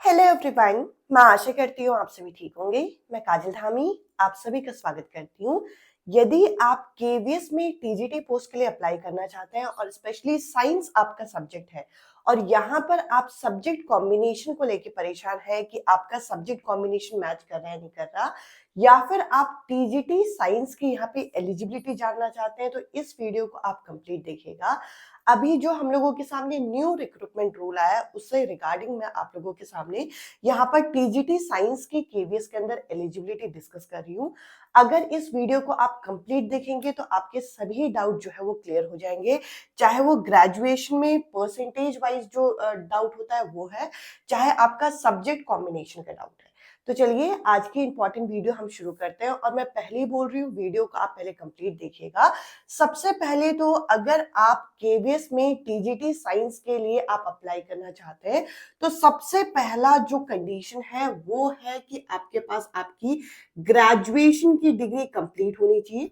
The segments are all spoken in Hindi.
Hello everyone. मैं आशा करती हूँ आप सभी ठीक होंगे। मैं काजल धामी आप सभी का स्वागत करती हूँ। यदि आप केवीएस में टीजीटी पोस्ट के लिए अप्लाई करना चाहते हैं और स्पेशली साइंस आपका सब्जेक्ट है और यहाँ पर आप सब्जेक्ट कॉम्बिनेशन को लेके परेशान है कि आपका सब्जेक्ट कॉम्बिनेशन मैच कर रहा है नहीं कर रहा, या फिर आप टीजीटी साइंस की यहाँ पे एलिजिबिलिटी जानना चाहते हैं, तो इस वीडियो को आप कंप्लीट देखिएगा। अभी जो हम लोगों के सामने न्यू रिक्रूटमेंट रूल आया है उससे रिगार्डिंग मैं आप लोगों के सामने यहाँ पर टीजीटी साइंस की केवीएस के अंदर एलिजिबिलिटी डिस्कस कर रही हूँ। अगर इस वीडियो को आप कंप्लीट देखेंगे तो आपके सभी डाउट जो है वो क्लियर हो जाएंगे, चाहे वो ग्रेजुएशन में परसेंटेज वाइज जो डाउट होता है वो है, चाहे आपका सब्जेक्ट कॉम्बिनेशन का डाउट है। तो चलिए आज की इंपॉर्टेंट वीडियो हम शुरू करते हैं और मैं पहले ही बोल रही हूँ वीडियो को आप पहले कंप्लीट देखिएगा। सबसे पहले तो अगर आप केवीएस में टीजीटी साइंस के लिए आप अप्लाई करना चाहते हैं तो सबसे पहला जो कंडीशन है वो है कि आपके पास आपकी ग्रेजुएशन की डिग्री कंप्लीट होनी चाहिए।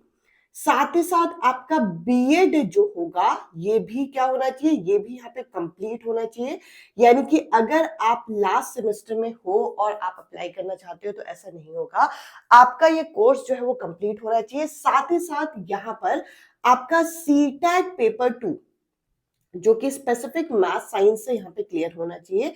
साथ ही साथ आपका बीएड जो होगा ये भी क्या होना चाहिए, ये भी यहाँ पे कंप्लीट होना चाहिए। यानी कि अगर आप लास्ट सेमेस्टर में हो और आप अप्लाई करना चाहते हो तो ऐसा नहीं होगा, आपका ये कोर्स जो है वो कंप्लीट होना चाहिए। साथ ही साथ यहाँ पर आपका सीटेट पेपर 2 जो कि स्पेसिफिक मैथ साइंस से यहाँ पे क्लियर होना चाहिए।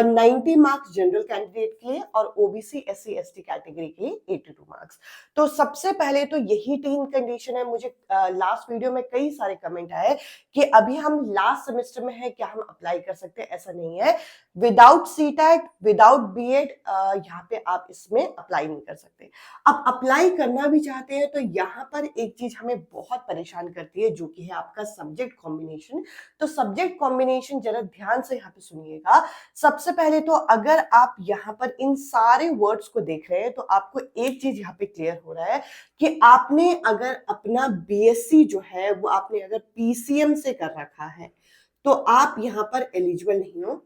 90 मार्क्स जनरल कैंडिडेट के लिए और ओबीसी एससी एसटी कैटेगरी के लिए 82 मार्क्स। तो सबसे पहले तो यही 3 कंडीशन है। मुझे लास्ट वीडियो में कई सारे कमेंट आए कि अभी हम लास्ट सेमेस्टर में है, क्या हम अप्लाई कर सकते हैं? ऐसा नहीं है। विदाउट सीटेट विदाउट बीएड यहाँ पे आप इसमें अप्लाई नहीं कर सकते। अब अप्लाई करना भी चाहते हैं तो यहाँ पर एक चीज हमें बहुत परेशान करती है जो कि है आपका सब्जेक्ट कॉम्बिनेशन। तो सब्जेक्ट कॉम्बिनेशन जरा ध्यान से यहाँ पे सुनिएगा। सबसे पहले तो अगर आप यहाँ पर इन सारे वर्ड्स को देख रहे हैं तो आपको एक चीज यहाँ पे क्लियर हो रहा है कि आपने अगर अपना बीएससी जो है वो आपने अगर पीसीएम से कर रखा है तो आप यहाँ पर एलिजिबल नहीं हो।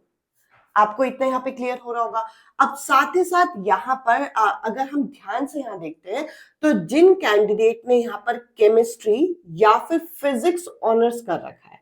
आपको इतना यहाँ पे क्लियर हो रहा होगा। अब साथ ही साथ यहाँ पर अगर हम ध्यान से यहाँ देखते हैं तो जिन कैंडिडेट ने यहाँ पर केमिस्ट्री या फिर फिजिक्स ऑनर्स कर रखा है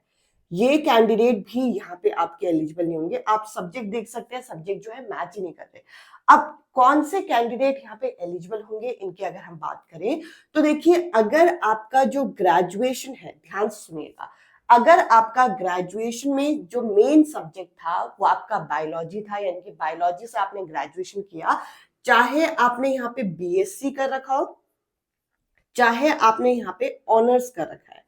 ये कैंडिडेट भी यहाँ पे आपके एलिजिबल नहीं होंगे। आप सब्जेक्ट देख सकते हैं, सब्जेक्ट जो है मैच ही नहीं करते। अब कौन से कैंडिडेट यहाँ पे एलिजिबल होंगे इनकी अगर हम बात करें तो देखिए, अगर आपका जो ग्रेजुएशन है, ध्यान से सुनिएगा, अगर आपका ग्रेजुएशन में जो मेन सब्जेक्ट था वो आपका बायोलॉजी था, यानी कि बायोलॉजी से आपने ग्रेजुएशन किया, चाहे आपने यहाँ पे बीएससी कर रखा हो चाहे आपने यहाँ पे ऑनर्स कर रखा है,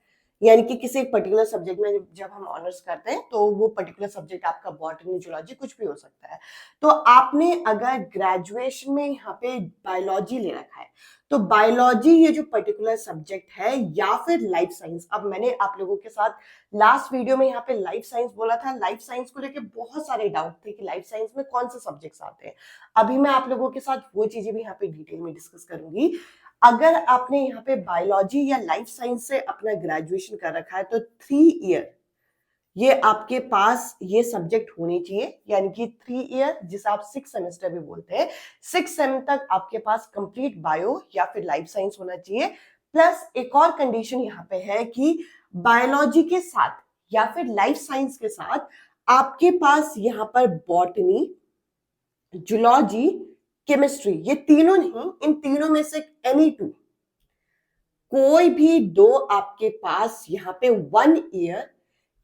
यानी कि किसी एक पर्टिकुलर सब्जेक्ट में जब हम ऑनर्स करते हैं तो वो पर्टिकुलर सब्जेक्ट आपका बॉटनी जूलॉजी कुछ भी हो सकता है। तो आपने अगर ग्रेजुएशन में यहाँ पे बायोलॉजी ले रखा है तो बायोलॉजी ये जो पर्टिकुलर सब्जेक्ट है या फिर लाइफ साइंस, अब मैंने आप लोगों के साथ लास्ट वीडियो में यहाँ पे लाइफ साइंस बोला था। लाइफ साइंस को लेके बहुत सारे डाउट थे कि लाइफ साइंस में कौन से सब्जेक्ट्स आते हैं। अभी मैं आप लोगों के साथ वो चीजें भी यहाँ पे डिटेल में डिस्कस करूंगी। अगर आपने यहाँ पे बायोलॉजी या लाइफ साइंस से अपना ग्रेजुएशन कर रखा है तो 3 ईयर ये आपके पास ये सब्जेक्ट होने चाहिए, यानी कि 3 ईयर जिसे आप 6 सेमेस्टर भी बोलते हैं, 6 सेम तक आपके पास कंप्लीट बायो या फिर लाइफ साइंस होना चाहिए। प्लस एक और कंडीशन यहाँ पे है कि बायोलॉजी के साथ या फिर लाइफ साइंस के साथ आपके पास यहाँ पर बॉटनी, जूलॉजी, केमिस्ट्री, ये तीनों नहीं, इन तीनों में से एनी 2 कोई भी 2 आपके पास यहाँ पे 1 ईयर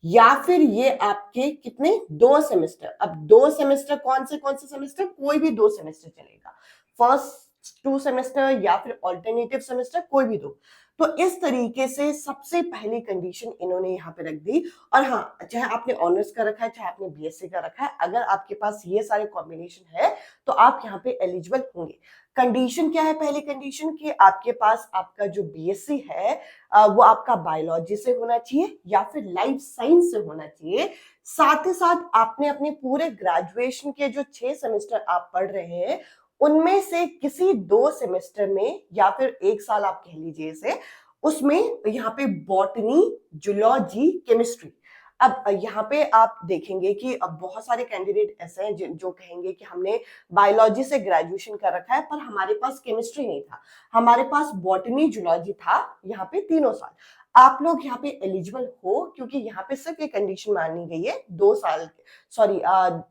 या फिर ये आपके कितने 2 सेमेस्टर। अब 2 सेमेस्टर कौन से सेमेस्टर? कोई भी 2 सेमेस्टर चलेगा, फर्स्ट 2 सेमेस्टर या फिर ऑल्टरनेटिव सेमेस्टर, कोई भी 2। तो इस तरीके से सबसे पहली कंडीशन इन्होंने यहाँ पे रख दी। और हाँ, चाहे आपने ऑनर्स का रखा है चाहे आपने बीएससी का रखा है, अगर आपके पास ये सारे कॉम्बिनेशन है तो आप यहाँ पे एलिजिबल होंगे। कंडीशन क्या है? पहली कंडीशन कि आपके पास आपका जो बीएससी है वो आपका बायोलॉजी से होना चाहिए या फिर लाइफ साइंस से होना चाहिए। साथ ही साथ आपने अपने पूरे ग्रेजुएशन के जो 6 सेमेस्टर आप पढ़ रहे हैं उनमें से किसी 2 सेमेस्टर में या फिर 1 साल आप कह लीजिए इसे, उसमें यहाँ पे बॉटनी, जूलॉजी, केमिस्ट्री। अब यहाँ पे आप देखेंगे कि अब बहुत सारे कैंडिडेट ऐसे हैं जो कहेंगे कि हमने बायोलॉजी से ग्रेजुएशन कर रखा है पर हमारे पास केमिस्ट्री नहीं था, हमारे पास बॉटनी जूलॉजी था यहाँ पे तीनों साल। आप लोग यहाँ पे एलिजिबल हो, क्योंकि यहाँ पे सिर्फ ये कंडीशन मानी गई है 2 साल, सॉरी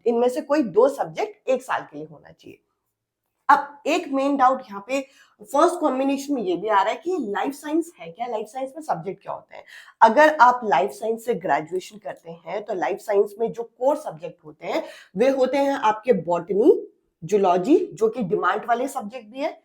इनमें से कोई 2 सब्जेक्ट 1 साल के लिए होना चाहिए। अब एक मेन डाउट यहाँ पे फर्स्ट कॉम्बिनेशन में ये भी आ रहा है कि लाइफ साइंस है क्या, लाइफ साइंस में सब्जेक्ट क्या होते हैं। अगर आप लाइफ साइंस से ग्रेजुएशन करते हैं तो लाइफ साइंस में जो कोर सब्जेक्ट होते हैं वे होते हैं आपके बॉटनी, जूलॉजी जो कि डिमांड वाले सब्जेक्ट भी है,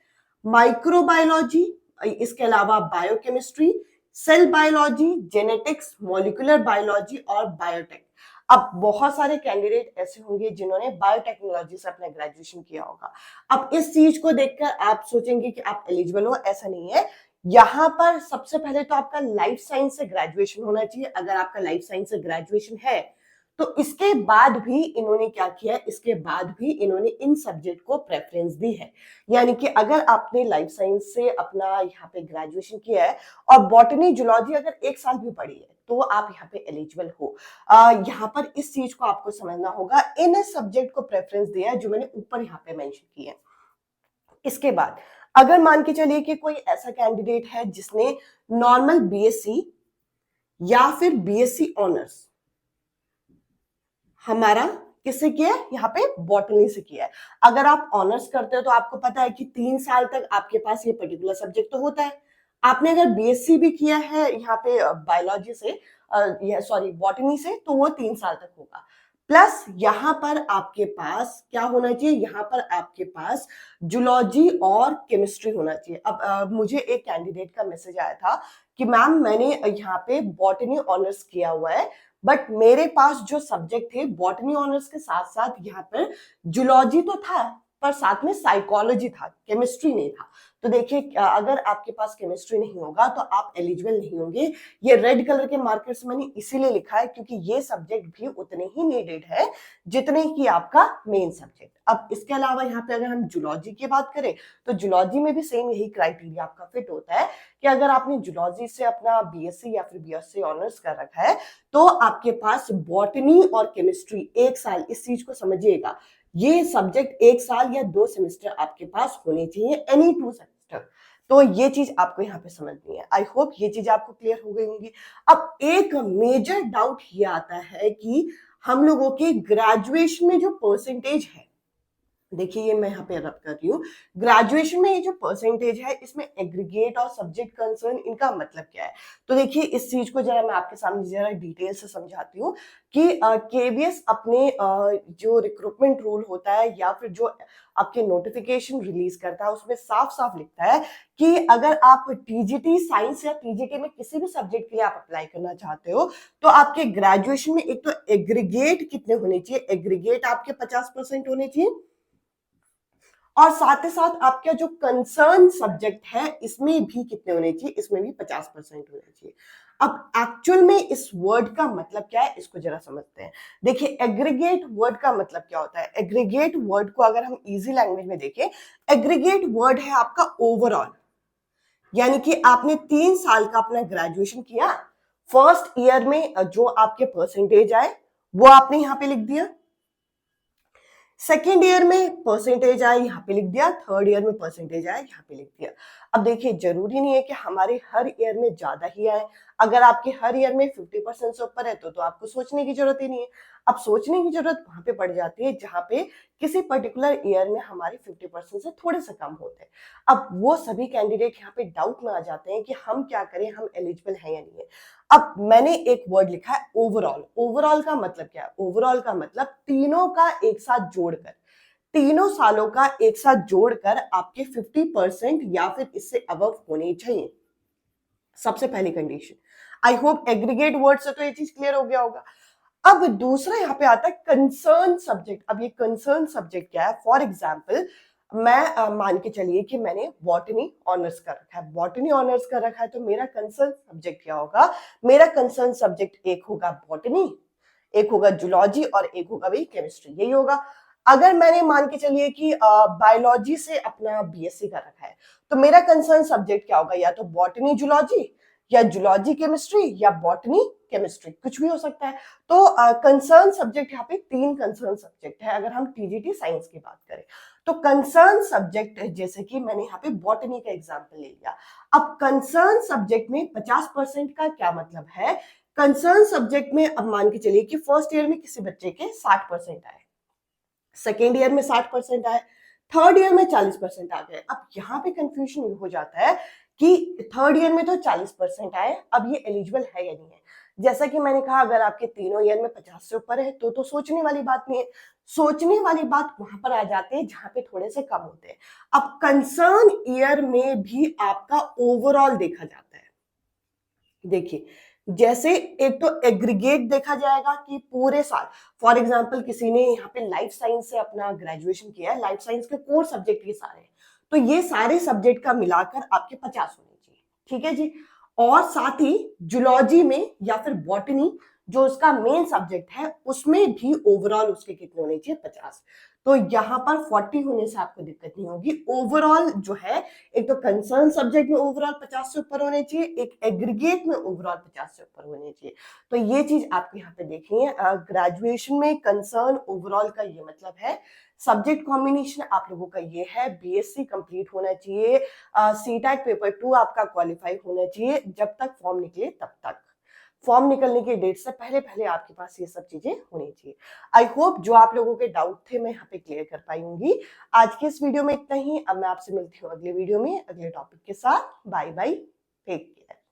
माइक्रोबायोलॉजी, इसके अलावा biochemistry, cell biology, genetics, molecular biology और बायोटेक। अब बहुत सारे कैंडिडेट ऐसे होंगे जिन्होंने बायोटेक्नोलॉजी से अपना ग्रेजुएशन किया होगा। अब इस चीज को देखकर आप सोचेंगे कि आप एलिजिबल हो, ऐसा नहीं है। यहाँ पर सबसे पहले तो आपका लाइफ साइंस से ग्रेजुएशन होना चाहिए। अगर आपका लाइफ साइंस से ग्रेजुएशन है तो इसके बाद भी इन्होंने क्या किया, इसके बाद भी इन्होंने इन सब्जेक्ट को प्रेफरेंस दी है। यानी कि अगर आपने लाइफ साइंस से अपना यहाँ पे ग्रेजुएशन किया है और बॉटनी जूलॉजी अगर 1 साल भी पढ़ी है तो आप यहाँ पे एलिजिबल हो। यहाँ पर इस चीज को आपको समझना होगा, इन सब्जेक्ट को प्रेफरेंस दिया है जो मैंने ऊपर यहाँ पे मेंशन किया है। इसके बाद अगर मान के चलिए कि कोई ऐसा कैंडिडेट है जिसने नॉर्मल बीएससी या फिर बीएससी ऑनर्स हमारा किससे किया है, यहाँ पे बॉटनी से किया है। अगर आप ऑनर्स करते हो तो आपको पता है कि 3 साल तक आपके पास ये पर्टिकुलर सब्जेक्ट तो होता है। आपने अगर बीएससी भी किया है यहाँ पे बायोलॉजी से, सॉरी बॉटनी से, तो वो 3 साल तक होगा। प्लस यहाँ पर आपके पास क्या होना चाहिए, यहाँ पर आपके पास जूलॉजी और केमिस्ट्री होना चाहिए। अब मुझे एक कैंडिडेट का मैसेज आया था कि मैम मैंने यहाँ पे बॉटनी ऑनर्स किया हुआ है, बट मेरे पास जो सब्जेक्ट थे बॉटनी ऑनर्स के साथ साथ यहाँ पर जूलॉजी तो था पर साथ में साइकोलॉजी था, केमिस्ट्री नहीं था। तो देखिए अगर आपके पास केमिस्ट्री नहीं होगा तो आप एलिजिबल नहीं होंगे। ये रेड कलर के मार्कर से मैंने इसीलिए लिखा है क्योंकि ये सब्जेक्ट भी उतने ही नीडेड है जितने की आपका मेन सब्जेक्ट। अब इसके अलावा यहाँ पे अगर हम जूलॉजी की बात करें तो जूलॉजी में भी सेम यही क्राइटेरिया आपका फिट होता है कि अगर आपने जूलॉजी से अपना बीएससी या फिर बीएससी ऑनर्स कर रखा है तो आपके पास बॉटनी और केमिस्ट्री 1 साल, इस चीज को समझिएगा, ये सब्जेक्ट 1 साल या 2 सेमेस्टर आपके पास होने चाहिए, एनी 2 सेमेस्टर। तो ये चीज आपको यहाँ पे समझनी है। आई होप ये चीज आपको क्लियर हो गई होंगी। अब एक मेजर डाउट ये आता है कि हम लोगों के ग्रेजुएशन में जो परसेंटेज है, देखिए ये मैं यहाँ पे रब कर रही हूँ, ग्रेजुएशन में ये जो परसेंटेज है इसमें एग्रीगेट और सब्जेक्ट कंसर्न इनका मतलब क्या है। तो देखिए इस चीज को जरा मैं आपके सामने जरा डिटेल से समझाती हूँ कि केवीएस अपने जो रिक्रूटमेंट रूल होता है या फिर जो आपके नोटिफिकेशन रिलीज करता है उसमें साफ साफ लिखता है कि अगर आप टीजीटी साइंस या टीजीटी में किसी भी सब्जेक्ट के लिए आप अप्लाई करना चाहते हो तो आपके ग्रेजुएशन में एक तो एग्रीगेट कितने होने चाहिए, एग्रीगेट आपके 50% होने चाहिए और साथ ही साथ आपका जो कंसर्न सब्जेक्ट है इसमें भी कितने होने चाहिए, इसमें भी 50% होने चाहिए। अब एक्चुअल में इस वर्ड का मतलब क्या है इसको जरा समझते हैं। देखिए एग्रीगेट वर्ड का मतलब क्या होता है। एग्रीगेट वर्ड को अगर हम इजी लैंग्वेज में देखें, एग्रीगेट वर्ड है आपका ओवरऑल, यानी कि आपने 3 साल का अपना ग्रेजुएशन किया, फर्स्ट ईयर में जो आपके परसेंटेज आए वो आपने यहां पे लिख दिया, सेकेंड ईयर में परसेंटेज आए यहाँ पे लिख दिया, थर्ड ईयर में परसेंटेज आए यहाँ पे लिख दिया। अब देखिए जरूरी नहीं है कि हमारे हर ईयर में ज्यादा ही आए। अगर आपके हर ईयर में 50% से ऊपर है तो आपको सोचने की जरूरत ही नहीं है। अब सोचने की जरूरत वहां पे पड़ जाती है जहां पे किसी पर्टिकुलर ईयर में हमारे 50% से थोड़े से कम होते हैं। अब वो सभी कैंडिडेट यहाँ पे डाउट में आ जाते हैं कि हम क्या करें, हम एलिजिबल हैं या नहीं है। अब मैंने एक वर्ड लिखा है ओवरऑल। ओवरऑल का मतलब क्या है, ओवरऑल का मतलब तीनों का एक साथ जोड़कर, तीनों सालों का एक साथ जोड़कर आपके 50% या फिर इससे अबव होने चाहिए, सबसे पहली condition. I hope aggregate word से तो ये चीज क्लियर हो गया होगा। अब दूसरा यहाँ पे आता है कंसर्न सब्जेक्ट। अब ये कंसर्न सब्जेक्ट क्या है, फॉर एग्जाम्पल मैं मान के चलिए कि मैंने बॉटनी ऑनर्स कर रखा है, बॉटनी ऑनर्स कर रखा है तो मेरा कंसर्न सब्जेक्ट क्या होगा, मेरा कंसर्न सब्जेक्ट एक होगा बॉटनी, एक होगा जूलॉजी और एक होगा भाई केमिस्ट्री, यही होगा। अगर मैंने मान के चलिए कि बायोलॉजी से अपना बीएससी कर रखा है तो मेरा कंसर्न सब्जेक्ट क्या होगा, या तो बॉटनी जूलॉजी या जूलॉजी केमिस्ट्री या बॉटनी केमिस्ट्री, कुछ भी हो सकता है। तो कंसर्न सब्जेक्ट यहाँ पे 3 कंसर्न सब्जेक्ट है अगर हम टीजीटी साइंस की बात करें। तो कंसर्न सब्जेक्ट जैसे कि मैंने यहाँ पे बॉटनी का एग्जाम्पल ले लिया। अब कंसर्न सब्जेक्ट में 50% का क्या मतलब है? कंसर्न सब्जेक्ट में अब मान के चलिए कि फर्स्ट ईयर में किसी बच्चे के 60% आए, सेकेंड ईयर में 60% आए, थर्ड ईयर में 40% आ गए। अब यहाँ पे कंफ्यूजन ये हो जाता है कि थर्ड ईयर में तो 40% आए, अब ये एलिजिबल है या नहीं है। जैसा कि मैंने कहा, अगर आपके तीनों ईयर में 50 से ऊपर है तो सोचने वाली बात नहीं है। सोचने वाली बात वहां पर आ जाती है जहां पे थोड़े से कम होते हैं। अब कंसर्न ईयर में भी आपका ओवरऑल देखा जाता है। देखिए, जैसे एक तो एग्रीगेट देखा जाएगा कि पूरे साल, फॉर एग्जांपल किसी ने यहाँ पे लाइफ साइंस से अपना ग्रेजुएशन किया है, लाइफ साइंस के कोर सब्जेक्ट ये सारे हैं, तो ये सारे सब्जेक्ट का मिलाकर आपके 50 होने चाहिए, ठीक है जी। और साथ ही जूलॉजी में या फिर बॉटनी जो उसका मेन सब्जेक्ट है उसमें भी ओवरऑल उसके कितने होने चाहिए? 50। तो यहाँ पर 40 होने से आपको दिक्कत नहीं होगी। ओवरऑल जो है, एक तो कंसर्न सब्जेक्ट में ओवरऑल 50 से ऊपर होने चाहिए, एक एग्रीगेट में ओवरऑल 50 से ऊपर होने चाहिए। तो ये चीज आपको यहाँ पे देखनी है। ग्रेजुएशन में कंसर्न ओवरऑल का ये मतलब है। सब्जेक्ट कॉम्बिनेशन आप लोगों का ये है, बीएससी कंप्लीट होना चाहिए, सीटेट पेपर 2 आपका क्वालिफाई होना चाहिए, जब तक फॉर्म निकले तब तक। फॉर्म निकलने की डेट से पहले पहले आपके पास ये सब चीजें होनी चाहिए। आई होप जो आप लोगों के डाउट थे मैं यहाँ पे क्लियर कर पाई होंगी। आज के इस वीडियो में इतना ही। अब मैं आपसे मिलती हूँ अगले वीडियो में अगले टॉपिक के साथ। Bye bye, take care.